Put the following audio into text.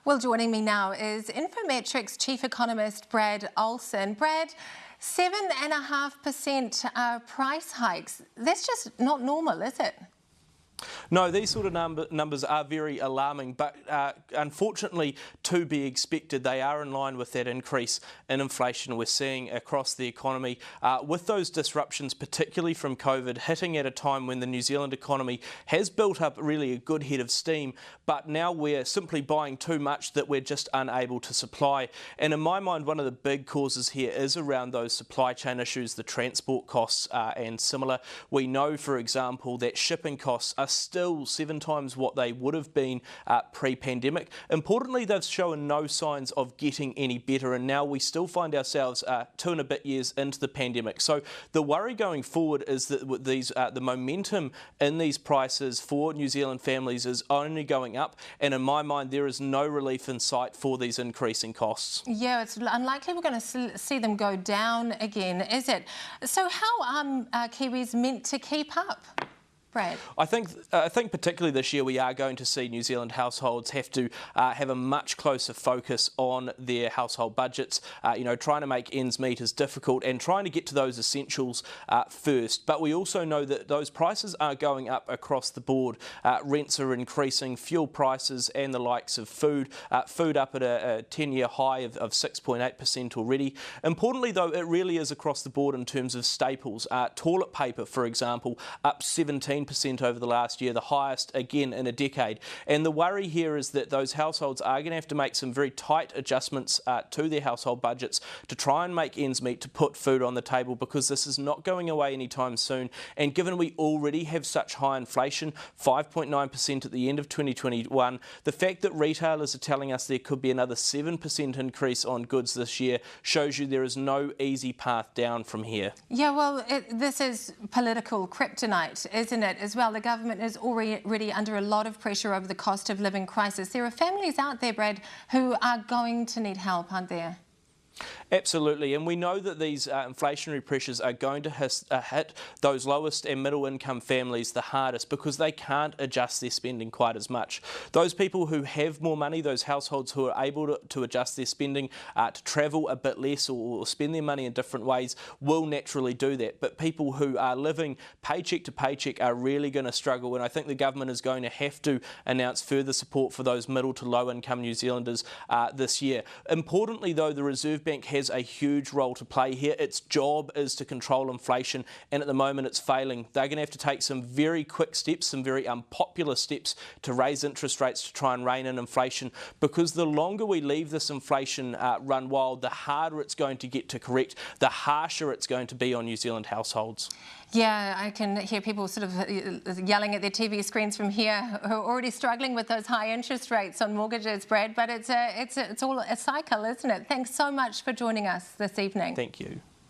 Well, joining me now is Infometrics Chief Economist Brad Olsen. Brad, 7.5% price hikes. That's just not normal, is it? No, these sort of numbers are very alarming, but unfortunately to be expected. They are in line with that increase in inflation we're seeing across the economy, with those disruptions, particularly from COVID, hitting at a time when the New Zealand economy has built up really a good head of steam, but now we're simply buying too much that we're just unable to supply. And in my mind, one of the big causes here is around those supply chain issues, the transport costs and similar. We know, for example, that shipping costs are still 7 times what they would have been pre-pandemic. Importantly, they've shown no signs of getting any better, and now we still find ourselves 2 and a bit years into the pandemic. So the worry going forward is that these the momentum in these prices for New Zealand families is only going up, and in my mind there is no relief in sight for these increasing costs. Yeah, it's unlikely we're going to see them go down again, is it? So how are Kiwis meant to keep up? Brad. I think particularly this year we are going to see New Zealand households have to have a much closer focus on their household budgets. Trying to make ends meet is difficult, and trying to get to those essentials first. But we also know that those prices are going up across the board. Rents are increasing, fuel prices and the likes of food. Food up at a 10-year high of 6.8% already. Importantly though, it really is across the board in terms of staples. Toilet paper, for example, up 17% over the last year, the highest again in a decade. And the worry here is that those households are going to have to make some very tight adjustments to their household budgets to try and make ends meet, to put food on the table, because this is not going away anytime soon. And given we already have such high inflation, 5.9% at the end of 2021, the fact that retailers are telling us there could be another 7% increase on goods this year shows you there is no easy path down from here. Yeah, well, this is political kryptonite, isn't it, as well? The government is already under a lot of pressure over the cost of living crisis. There are families out there, Brad, who are going to need help, aren't there? Absolutely, and we know that these inflationary pressures are going to hit those lowest and middle income families the hardest, because they can't adjust their spending quite as much. Those people who have more money, those households who are able to adjust their spending, to travel a bit less or spend their money in different ways, will naturally do that. But people who are living paycheck to paycheck are really going to struggle, and I think the government is going to have to announce further support for those middle to low income New Zealanders this year. Importantly though, the Reserve Bank has a huge role to play here. Its job is to control inflation, and at the moment it's failing. They're going to have to take some very quick steps, some very unpopular steps, to raise interest rates to try and rein in inflation, because the longer we leave this inflation run wild, the harder it's going to get to correct, the harsher it's going to be on New Zealand households. Yeah, I can hear people sort of yelling at their TV screens from here who are already struggling with those high interest rates on mortgages, Brad, but it's all a cycle, isn't it? Thanks so much for joining us this evening. Thank you.